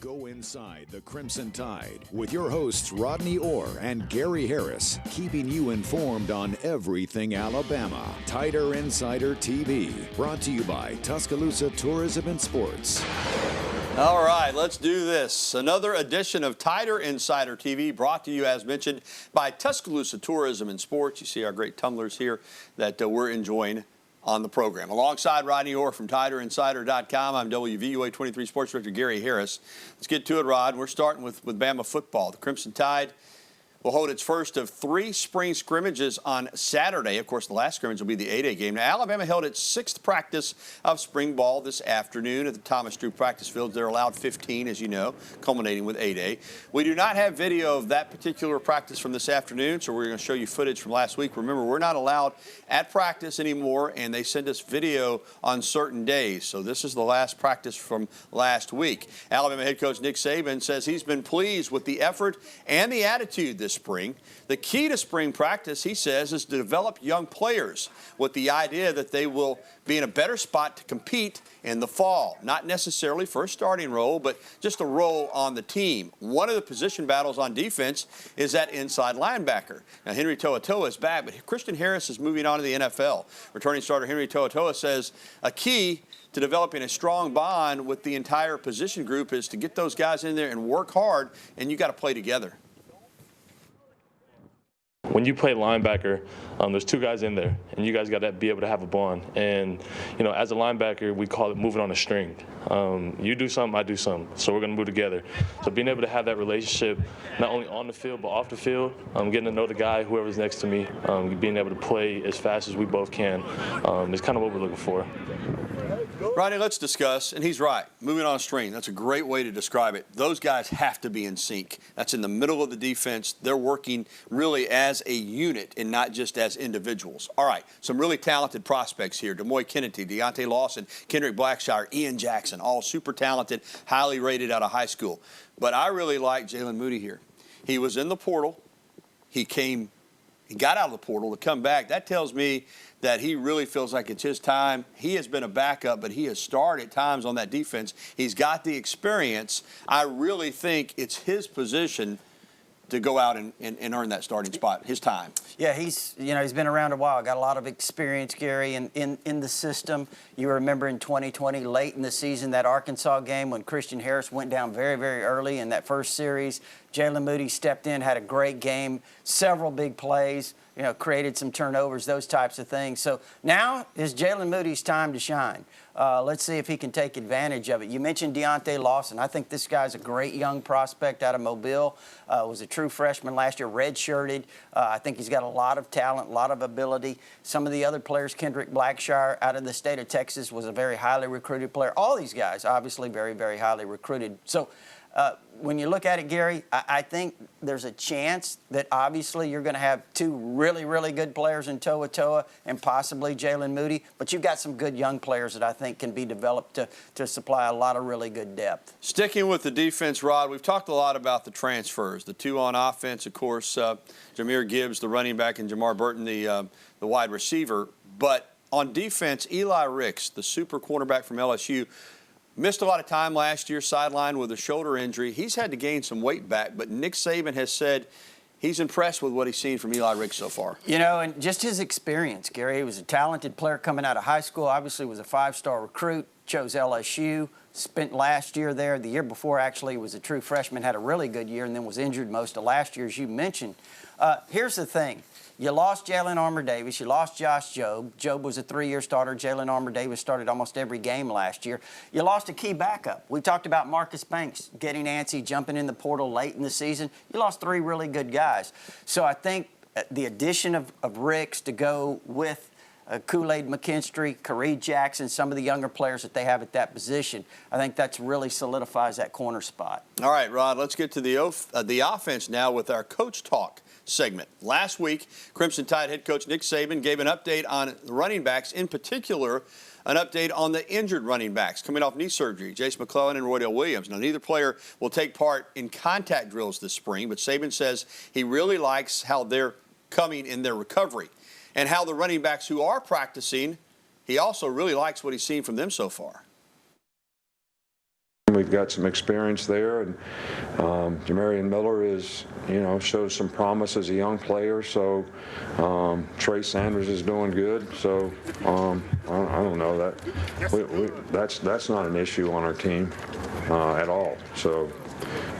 Go inside the Crimson Tide with your hosts Rodney Orr and Gary Harris, keeping you informed on everything Alabama. Tider Insider TV, brought to you by Tuscaloosa Tourism and Sports. All right, let's do this. Another edition of Tider Insider TV, brought to you, as mentioned, by Tuscaloosa Tourism and Sports. You see our great tumblers here that we're enjoying on the program. Alongside Rodney Orr from TiderInsider.com, I'm WVUA 23 Sports Director Gary Harris. Let's get to it, Rod. We're starting with Bama football. The Crimson Tide will hold its first of 3 spring scrimmages on Saturday. Of course, the last scrimmage will be the 8A game. Now, Alabama held its 6th practice of spring ball this afternoon at the Thomas Drew practice fields. They're allowed 15, as you know, culminating with 8A. We do not have video of that particular practice from this afternoon, so we're going to show you footage from last week. Remember, we're not allowed at practice anymore, and they send us video on certain days. So this is the last practice from last week. Alabama head coach Nick Saban says he's been pleased with the effort and the attitude this spring. The key to spring practice, he says, is to develop young players with the idea that they will be in a better spot to compete in the fall. Not necessarily for a starting role, but just a role on the team. One of the position battles on defense is that inside linebacker. Now, Henry To'oTo'o is back, but Christian Harris is moving on to the NFL. Returning starter Henry To'oTo'o says a key to developing a strong bond with the entire position group is to get those guys in there and work hard, and you got to play together. When you play linebacker, there's 2 guys in there, and you guys got to be able to have a bond. And, you know, as a linebacker, we call it moving on a string. You do something, I do something, so we're going to move together. So being able to have that relationship, not only on the field but off the field, getting to know the guy, whoever's next to me, being able to play as fast as we both can, is kind of what we're looking for. Rodney, let's discuss, and he's right, moving on a string. That's a great way to describe it. Those guys have to be in sync. That's in the middle of the defense. They're working really as a unit and not just as individuals. All right, some really talented prospects here. Demoy Kennedy, Deontay Lawson, Kendrick Blackshire, Ian Jackson, all super talented, highly rated out of high school. But I really like Jalen Moody here. He was in the portal. He got out of the portal to come back. That tells me that he really feels like it's his time. He has been a backup, but he has starred at times on that defense. He's got the experience. I really think it's his position to go out and earn that starting spot, his time. Yeah, he's been around a while, got a lot of experience, Gary, in the system. You remember in 2020, late in the season, that Arkansas game when Christian Harris went down very, very early in that first series. Jalen Moody stepped in, had a great game, several big plays, created some turnovers, those types of things. So now is Jalen Moody's time to shine. Let's see if he can take advantage of it. You mentioned Deontay Lawson. I think this guy's a great young prospect out of Mobile. Was a true freshman last year, redshirted. I think he's got a lot of talent, a lot of ability. Some of the other players, Kendrick Blackshire out of the state of Texas, was a very highly recruited player. All these guys, obviously, very, very highly recruited. So when you look at it, Gary, I think there's a chance that obviously you're going to have 2 really, really good players in To'oTo'o and possibly Jalen Moody, but you've got some good young players that I think can be developed to supply a lot of really good depth. Sticking with the defense, Rod, we've talked a lot about the transfers. The 2 on offense, of course, Jahmyr Gibbs, the running back, and Jamar Burton, the wide receiver. But on defense, Eli Ricks, the super cornerback from LSU, missed a lot of time last year, sidelined with a shoulder injury. He's had to gain some weight back, but Nick Saban has said he's impressed with what he's seen from Eli Ricks so far. And just his experience, Gary. He was a talented player coming out of high school, obviously was a 5-star recruit, chose LSU, spent last year there. The year before, actually, was a true freshman, had a really good year, and then was injured most of last year, as you mentioned. Here's the thing. You lost Jalen Armour-Davis. You lost Josh Jobe. Jobe was a 3-year starter. Jalen Armour-Davis started almost every game last year. You lost a key backup. We talked about Marcus Banks getting antsy, jumping in the portal late in the season. You lost 3 really good guys. So I think the addition of Ricks to go with Kool-Aid McKinstry, Kareem Jackson, some of the younger players that they have at that position, I think that really solidifies that corner spot. All right, Rod, let's get to the offense now with our Coach Talk segment. Last week, Crimson Tide head coach Nick Saban gave an update on the running backs, in particular, an update on the injured running backs coming off knee surgery, Jace McClellan and Roydell Williams. Now, neither player will take part in contact drills this spring, but Saban says he really likes how they're coming in their recovery and how the running backs who are practicing, he also really likes what he's seen from them so far. We've got some experience there, and Jamarian Miller is, shows some promise as a young player. So Trey Sanders is doing good. So I don't know that that's not an issue on our team at all. So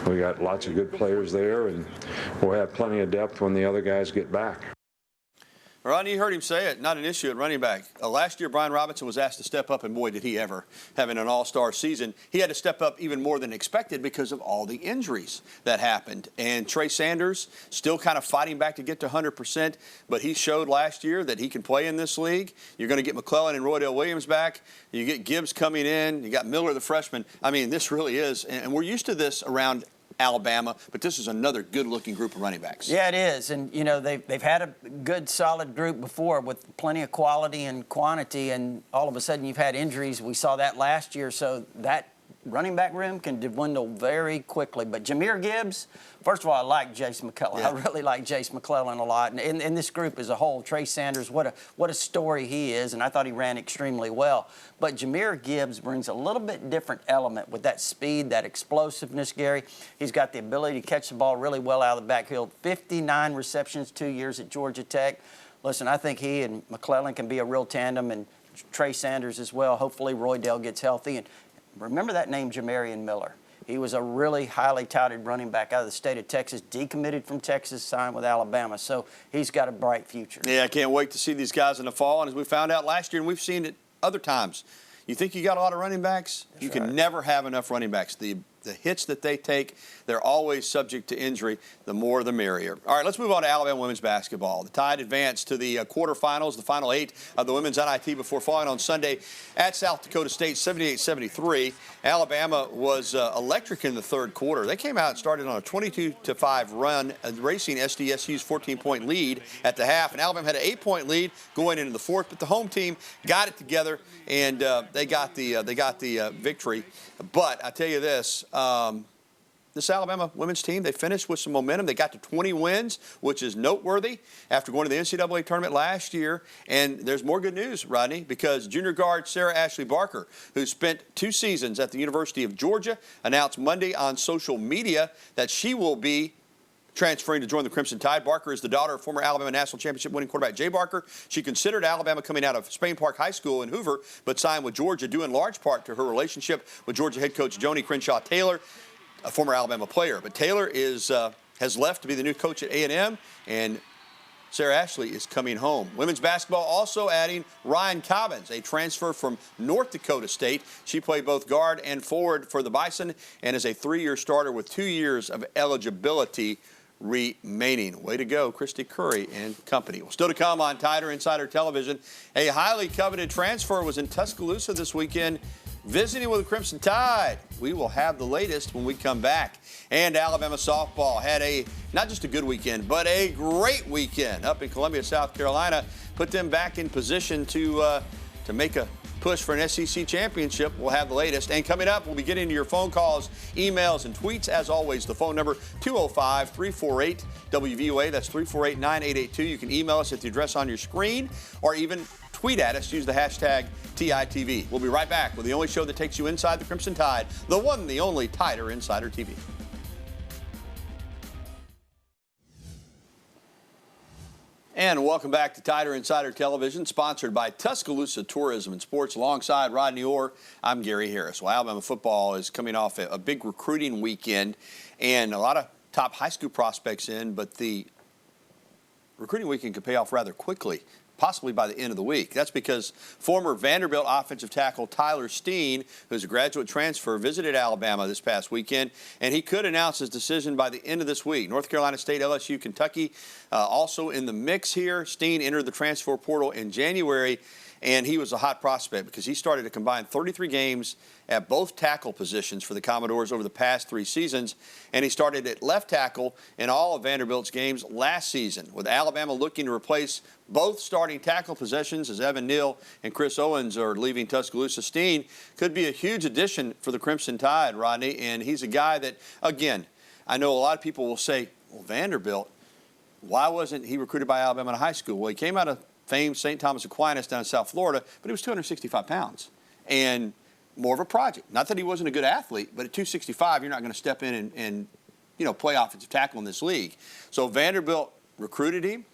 we got lots of good players there, and we'll have plenty of depth when the other guys get back. Rodney, you heard him say it, not an issue at running back. Last year, Brian Robinson was asked to step up, and boy, did he ever, having an all-star season. He had to step up even more than expected because of all the injuries that happened. And Trey Sanders still kind of fighting back to get to 100%, but he showed last year that he can play in this league. You're going to get McClellan and Roydell Williams back. You get Gibbs coming in. You got Miller, the freshman. I mean, this really is, and we're used to this around Alabama, but this is another good-looking group of running backs. Yeah, it is. And, they've had a good, solid group before with plenty of quality and quantity, and all of a sudden you've had injuries. We saw that last year, so that running back room can dwindle very quickly. But Jahmyr Gibbs, first of all, I like Jace McClellan. Yeah. I really like Jace McClellan a lot. And in this group as a whole, Trey Sanders, what a story he is, and I thought he ran extremely well. But Jahmyr Gibbs brings a little bit different element with that speed, that explosiveness, Gary. He's got the ability to catch the ball really well out of the backfield. 59 receptions, 2 years at Georgia Tech. Listen, I think he and McClellan can be a real tandem, and Trey Sanders as well. Hopefully Roydell gets healthy. And remember that name, Jamarian Miller. He was a really highly touted running back out of the state of Texas, decommitted from Texas, signed with Alabama. So he's got a bright future. Yeah, I can't wait to see these guys in the fall. And as we found out last year, and we've seen it other times, you think you got a lot of running backs? That's you right. can never have enough running backs. The hits that they take, they're always subject to injury. The more, the merrier. All right, let's move on to Alabama women's basketball. The Tide advanced to the quarterfinals, the final 8 of the women's NIT before falling on Sunday at South Dakota State, 78-73. Alabama was electric in the third quarter. They came out and started on a 22-5 run, racing SDSU's 14-point lead at the half. And Alabama had an 8-point lead going into the fourth, but the home team got it together, and they got the victory. But I tell you this, this Alabama women's team, they finished with some momentum. They got to 20 wins, which is noteworthy after going to the NCAA tournament last year. And there's more good news, Rodney, because junior guard Sarah Ashley Barker, who spent 2 seasons at the University of Georgia, announced Monday on social media that she will be transferring to join the Crimson Tide. Barker is the daughter of former Alabama National Championship winning quarterback Jay Barker. She considered Alabama coming out of Spain Park High School in Hoover, but signed with Georgia due in large part to her relationship with Georgia head coach Joni Crenshaw Taylor, a former Alabama player. But Taylor has left to be the new coach at A&M, and Sarah Ashley is coming home. Women's basketball also adding Ryan Cobbins, a transfer from North Dakota State. She played both guard and forward for the Bison and is a 3-year starter with 2 years of eligibility remaining. Way to go, Christy Curry and company. Well, still to come on Tider Insider Television, a highly coveted transfer was in Tuscaloosa this weekend, visiting with the Crimson Tide. We will have the latest when we come back. And Alabama softball had not just a good weekend, but a great weekend up in Columbia, South Carolina. Put them back in position to make a push for an SEC championship. We'll have the latest. And coming up, we'll be getting to your phone calls, emails, and tweets. As always, the phone number 205-348-WVOA. That's 348-9882. You can email us at the address on your screen, or even tweet at us. Use the hashtag TITV. We'll be right back with the only show that takes you inside the Crimson Tide, the one, the only Tider Insider TV. And welcome back to Tider Insider Television, sponsored by Tuscaloosa Tourism and Sports. Alongside Rodney Orr, I'm Gary Harris. Well, Alabama football is coming off a big recruiting weekend, and a lot of top high school prospects in, but the recruiting weekend could pay off rather quickly, possibly by the end of the week. That's because former Vanderbilt offensive tackle Tyler Steen, who's a graduate transfer, visited Alabama this past weekend, and he could announce his decision by the end of this week. North Carolina State, LSU, Kentucky also in the mix here. Steen entered the transfer portal in January, and he was a hot prospect because he started a combined 33 games at both tackle positions for the Commodores over the past 3 seasons, and he started at left tackle in all of Vanderbilt's games last season, with Alabama looking to replace both starting tackle positions as Evan Neal and Chris Owens are leaving Tuscaloosa. Steen could be a huge addition for the Crimson Tide, Rodney, and he's a guy that, again, I know a lot of people will say, well, Vanderbilt, why wasn't he recruited by Alabama in high school? Well, he came out of famed St. Thomas Aquinas down in South Florida, but he was 265 pounds. And more of a project. Not that he wasn't a good athlete, but at 265, you're not going to step in and play offensive tackle in this league. So Vanderbilt recruited him.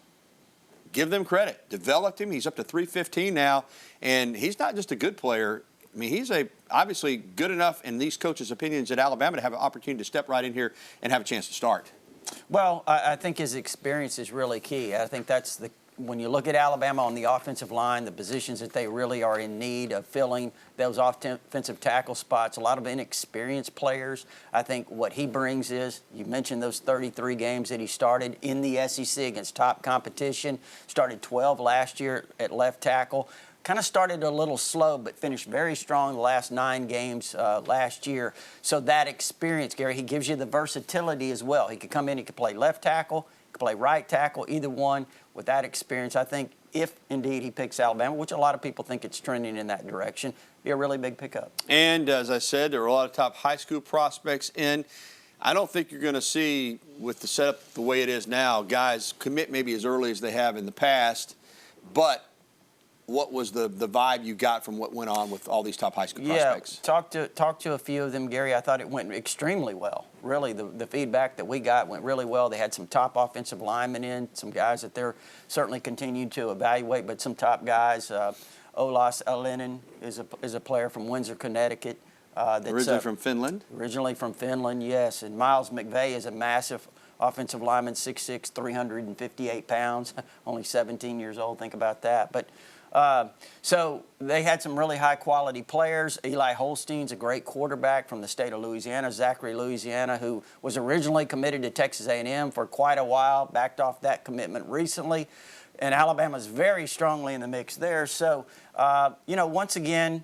Give them credit. Developed him. He's up to 315 now, and he's not just a good player. I mean, he's obviously good enough in these coaches' opinions at Alabama to have an opportunity to step right in here and have a chance to start. Well, I think his experience is really key. I think that's when you look at Alabama on the offensive line, the positions that they really are in need of filling those offensive tackle spots, a lot of inexperienced players. I think what he brings is, you mentioned those 33 games that he started in the SEC against top competition, started 12 last year at left tackle. Kind of started a little slow, but finished very strong the last 9 games last year. So that experience, Gary, he gives you the versatility as well. He could come in, he could play left tackle, he could play right tackle, either one. With that experience, I think if indeed he picks Alabama, which a lot of people think it's trending in that direction, be a really big pickup. And as I said, there are a lot of top high school prospects in. I don't think you're going to see, with the setup the way it is now, guys commit maybe as early as they have in the past, but what was the vibe you got from what went on with all these top high school prospects? Talked to a few of them, Gary. I thought it went extremely well. Really, the feedback that we got went really well. They had some top offensive linemen in, some guys that they're certainly continuing to evaluate, but some top guys. Olas Alinen is a player from Windsor, Connecticut. Originally from Finland? Originally from Finland, yes. And Miles McVeigh is a massive offensive lineman, 6'6", 358 pounds, only 17 years old. Think about that. But so they had some really high-quality players. Eli Holstein's a great quarterback from the state of Louisiana. Zachary Louisiana, who was originally committed to Texas A&M for quite a while, backed off that commitment recently. And Alabama's very strongly in the mix there. So, once again,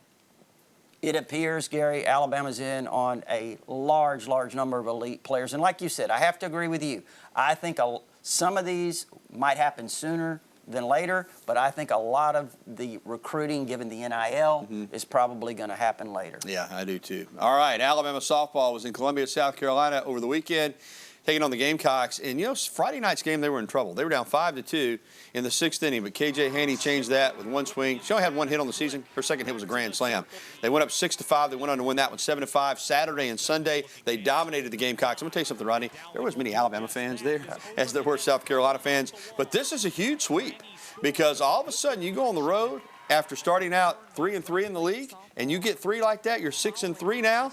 it appears, Gary, Alabama's in on a large number of elite players. And like you said, I have to agree with you. I think some of these might happen sooner than later, but I think a lot of the recruiting, given the NIL, is probably going to happen later. Yeah, I do too. All right, Alabama softball was in Columbia, South Carolina over the weekend, taking on the Gamecocks. And, Friday night's game, they were in trouble. They were down 5-2 in the 6th inning, but K.J. Haney changed that with one swing. She only had one hit on the season. Her second hit was a grand slam. They went up 6-5. They went on to win that one 7-5. Saturday and Sunday, they dominated the Gamecocks. I'm going to tell you something, Rodney. There was many Alabama fans there as there were South Carolina fans. But this is a huge sweep because all of a sudden you go on the road after starting out 3-3 in the league, and you get 3 like that. You're 6-3 now.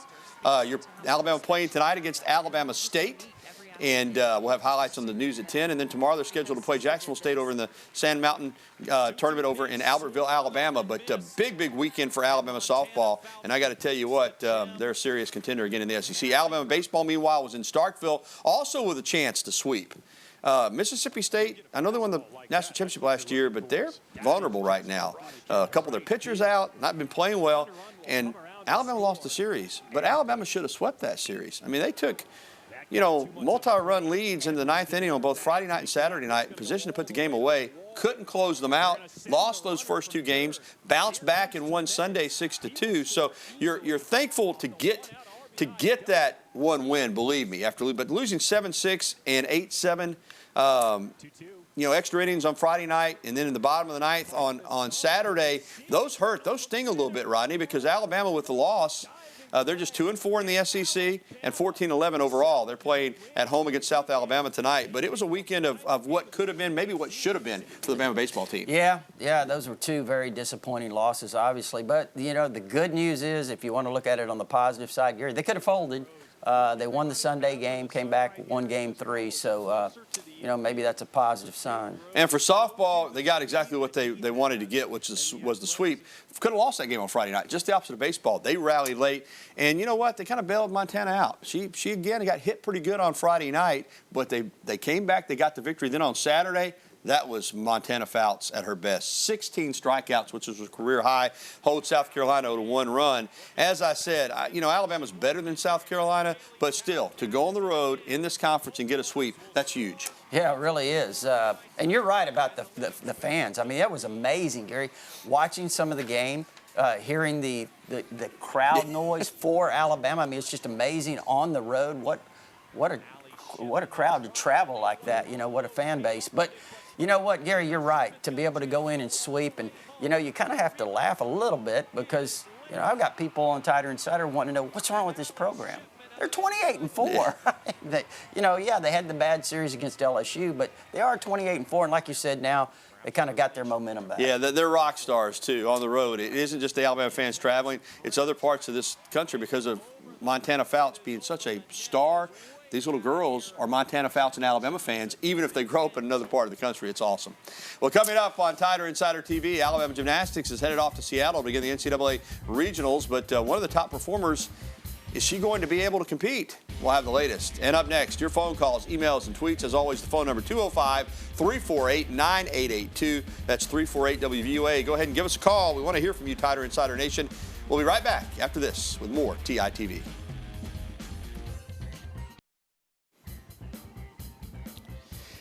You're Alabama playing tonight against Alabama State. And we'll have highlights on the news at 10. And then tomorrow they're scheduled to play Jacksonville State over in the Sand Mountain tournament over in Albertville, Alabama. But a big weekend for Alabama softball. And I got to tell you what, they're a serious contender again in the SEC. Alabama baseball, meanwhile, was in Starkville, also with a chance to sweep. Mississippi State, I know they won the national championship last year, but they're vulnerable right now. A couple of their pitchers out, not been playing well. And Alabama lost the series. But Alabama should have swept that series. I mean, they took multi-run leads in the 9th inning on both Friday night and Saturday night, in position to put the game away, couldn't close them out, lost those first 2 games, bounced back and won Sunday 6-2. So you're thankful to get that one win, believe me, but losing 7-6 and 8-7, extra innings on Friday night, and then in the bottom of the 9th on Saturday, those hurt. Those sting a little bit, Rodney, because Alabama with the loss, they're just 2-4 in the SEC and 14-11 overall. They're playing at home against South Alabama tonight. But it was a weekend of what could have been, maybe what should have been for the Bama baseball team. Yeah, those were 2 very disappointing losses, obviously. But, the good news is, if you want to look at it on the positive side, Gary, they could have folded. They won the Sunday game, came back, won Game 3. So, maybe that's a positive sign. And for softball, they got exactly what they wanted to get, which was the sweep. Could have lost that game on Friday night. Just the opposite of baseball. They rallied late. And you know what? They kind of bailed Montana out. She again got hit pretty good on Friday night, but they came back. They got the victory. Then on Saturday, that was Montana Fouts at her best. 16 strikeouts, which was a career high, hold South Carolina to 1 run. As I said, Alabama's better than South Carolina, but still, to go on the road in this conference and get a sweep, that's huge. Yeah, it really is. And you're right about the fans. I mean, that was amazing, Gary. Watching some of the game, hearing the crowd noise for Alabama. I mean, it's just amazing on the road. What a crowd to travel like that. What a fan base. But you know what, Gary, you're right. To be able to go in and sweep, and you kind of have to laugh a little bit because I've got people on Tighter Insider wanting to know what's wrong with this program. They're 28-4. Yeah. They had the bad series against LSU, but they are 28-4, and like you said, now they kind of got their momentum back. Yeah, they're rock stars too on the road. It isn't just the Alabama fans traveling; it's other parts of this country because of Montana Fouts being such a star. These little girls are Montana Fouts and Alabama fans, even if they grow up in another part of the country. It's awesome. Well, coming up on Tighter Insider TV, Alabama Gymnastics is headed off to Seattle to begin the NCAA regionals, but one of the top performers, is she going to be able to compete? We'll have the latest. And up next, your phone calls, emails, and tweets. As always, the phone number 205-348-9882. That's 348-WVUA. Go ahead and give us a call. We want to hear from you, Tighter Insider Nation. We'll be right back after this with more TITV.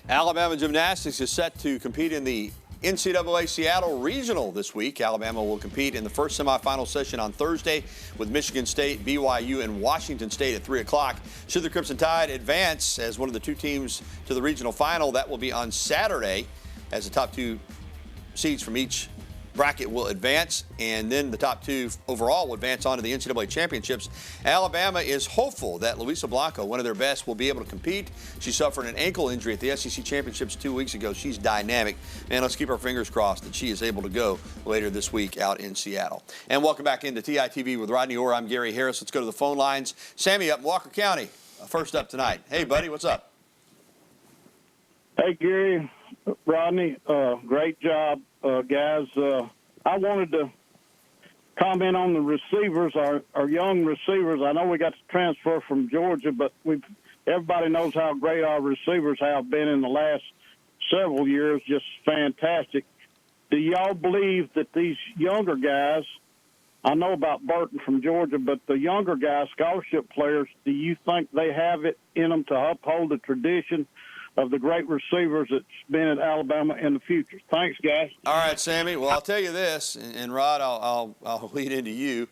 Alabama Gymnastics is set to compete in the NCAA Seattle Regional this week. Alabama will compete in the first semifinal session on Thursday with Michigan State, BYU, and Washington State at 3 o'clock. Should the Crimson Tide advance as one of the two teams to the regional final, that will be on Saturday as the top two seeds from each bracket will advance, and then the top two overall will advance on to the NCAA championships. Alabama is hopeful that Luisa Blanco, one of their best, will be able to compete. She suffered an ankle injury at the SEC championships 2 weeks ago. She's dynamic, and let's keep our fingers crossed that she is able to go later this week out in Seattle. And welcome back into TITV with Rodney Orr. I'm Gary Harris. Let's go to the phone lines. Sammy up in Walker County, first up tonight. Hey, buddy, what's up? Hey, Gary, Rodney, great job, guys. I wanted to comment on the receivers, our young receivers. I know we got the transfer from Georgia, but everybody knows how great our receivers have been in the last several years, just fantastic. Do y'all believe that these younger guys, I know about Burton from Georgia, but the younger guys, scholarship players, do you think they have it in them to uphold the tradition of the great receivers that's been at Alabama in the future? Thanks, guys. All right, Sammy. Well, I'll tell you this, and Rod, I'll lead into you.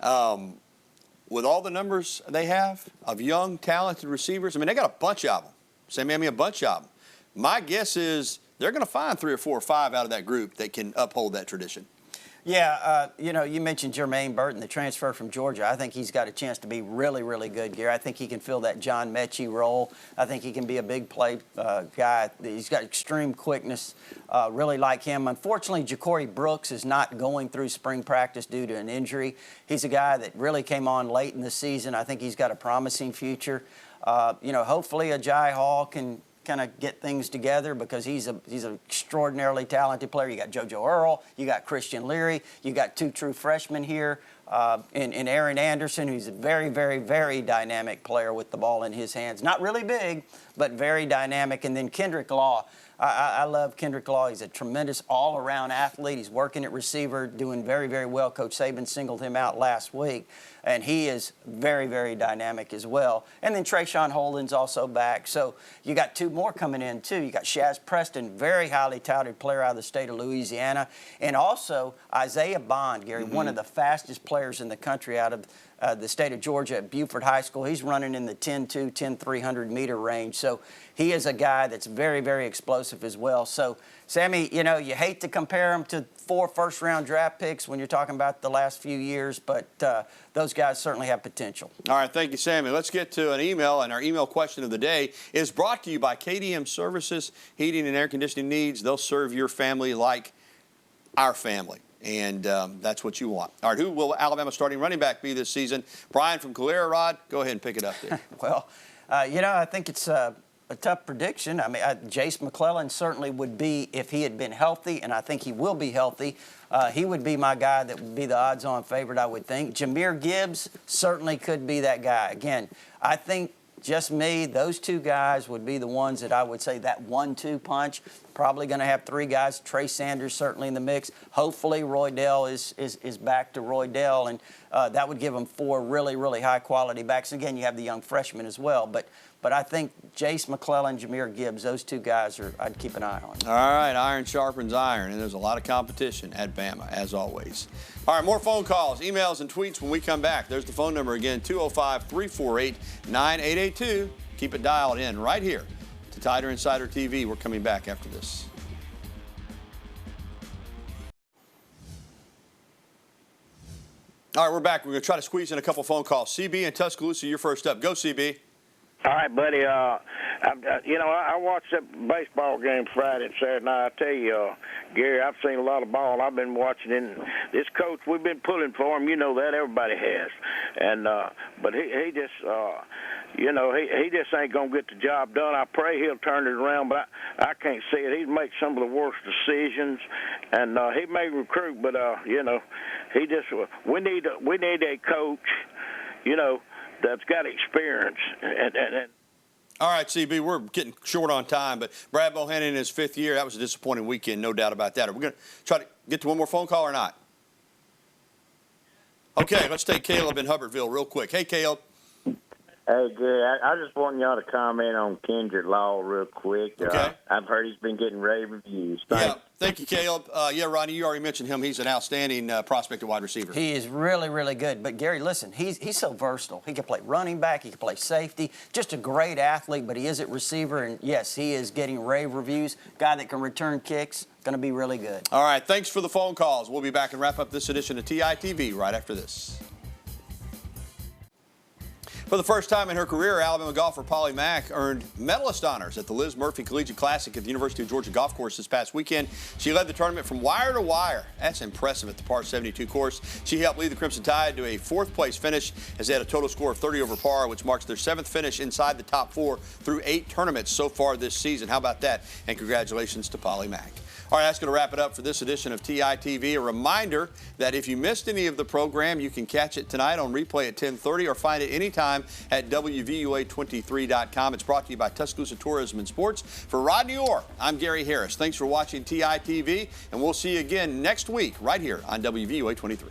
With all the numbers they have of young, talented receivers, I mean, they got a bunch of them. Sammy, a bunch of them. My guess is they're going to find 3 or 4 or 5 out of that group that can uphold that tradition. Yeah, you mentioned Jermaine Burton, the transfer from Georgia. I think he's got a chance to be really, really good, Gary. I think he can fill that John Mechie role. I think he can be a big play guy. He's got extreme quickness, really like him. Unfortunately, Ja'Cory Brooks is not going through spring practice due to an injury. He's a guy that really came on late in the season. I think he's got a promising future. Hopefully Ajay Hall can kind of get things together because he's an extraordinarily talented player. You got JoJo Earl, you got Christian Leary, you got 2 true freshmen here, in Aaron Anderson, who's a very, very, very dynamic player with the ball in his hands. Not really big, but very dynamic. And then Kendrick Law. I love Kendrick Law. He's a tremendous all-around athlete. He's working at receiver, doing very, very well. Coach Saban singled him out last week, and he is very, very dynamic as well. And then Trayshawn Holden's also back. So you got 2 more coming in, too. You got Shaz Preston, very highly touted player out of the state of Louisiana, and also Isaiah Bond, Gary, one of the fastest players in the country out of the state of Georgia at Buford High School. He's running in the 10-2, 10-300 meter range. So he is a guy that's very, very explosive as well. So, Sammy, you hate to compare him to 4 first-round draft picks when you're talking about the last few years, but those guys certainly have potential. All right, thank you, Sammy. Let's get to an email, and our email question of the day is brought to you by KDM Services, Heating and Air Conditioning Needs. They'll serve your family like our family. And that's what you want. All right, who will Alabama starting running back be this season? Brian from Calera, Rod, go ahead and pick it up there. Well, I think it's a tough prediction. I mean, Jace McClellan certainly would be if he had been healthy, and I think he will be healthy. He would be my guy that would be the odds-on favorite, I would think. Jahmyr Gibbs certainly could be that guy. Again, I think just me, those 2 guys would be the ones that I would say that 1-2 punch. Probably going to have 3 guys. Trey Sanders certainly in the mix. Hopefully Roydell is back to Roydell, and that would give them 4 really, really high-quality backs. Again, you have the young freshmen as well. But I think Jace McClellan, Jahmyr Gibbs, those 2 guys I'd keep an eye on. All right, iron sharpens iron, and there's a lot of competition at Bama, as always. All right, more phone calls, emails, and tweets when we come back. There's the phone number again, 205-348-9882. Keep it dialed in right here to Tighter Insider TV. We're coming back after this. All right, we're back. We're going to try to squeeze in a couple phone calls. CB in Tuscaloosa, you're first up. Go, CB. All right, buddy. I watched that baseball game Friday and Saturday night. I tell you, Gary, I've seen a lot of ball. I've been watching it. This coach, we've been pulling for him. You know that. Everybody has. And but he just, he just ain't going to get the job done. I pray he'll turn it around, but I can't see it. He makes some of the worst decisions, and he may recruit, but, he just, we need a coach, that's got experience. And All right, CB, we're getting short on time, but Brad Bohannon in his 5th year, that was a disappointing weekend, no doubt about that. Are we going to try to get to one more phone call or not? Okay, let's take Caleb in Hubbardville real quick. Hey, Caleb. Hey, Gary, I just want y'all to comment on Kendrick Law real quick. Okay. I've heard he's been getting rave reviews. Thank you, Caleb. Rodney, you already mentioned him. He's an outstanding prospect at wide receiver. He is really, really good. But, Gary, listen, he's so versatile. He can play running back. He can play safety. Just a great athlete, but he is at receiver. And, yes, he is getting rave reviews. Guy that can return kicks. Going to be really good. All right, thanks for the phone calls. We'll be back and wrap up this edition of TITV right after this. For the first time in her career, Alabama golfer Polly Mack earned medalist honors at the Liz Murphy Collegiate Classic at the University of Georgia Golf Course this past weekend. She led the tournament from wire to wire. That's impressive at the par 72 course. She helped lead the Crimson Tide to a 4th-place finish as they had a total score of 30 over par, which marks their 7th finish inside the top 4 through 8 tournaments so far this season. How about that? And congratulations to Polly Mack. All right, that's going to wrap it up for this edition of TITV. A reminder that if you missed any of the program, you can catch it tonight on replay at 10:30 or find it anytime at WVUA23.com. It's brought to you by Tuscaloosa Tourism and Sports. For Rodney Orr, I'm Gary Harris. Thanks for watching TITV, and we'll see you again next week right here on WVUA 23.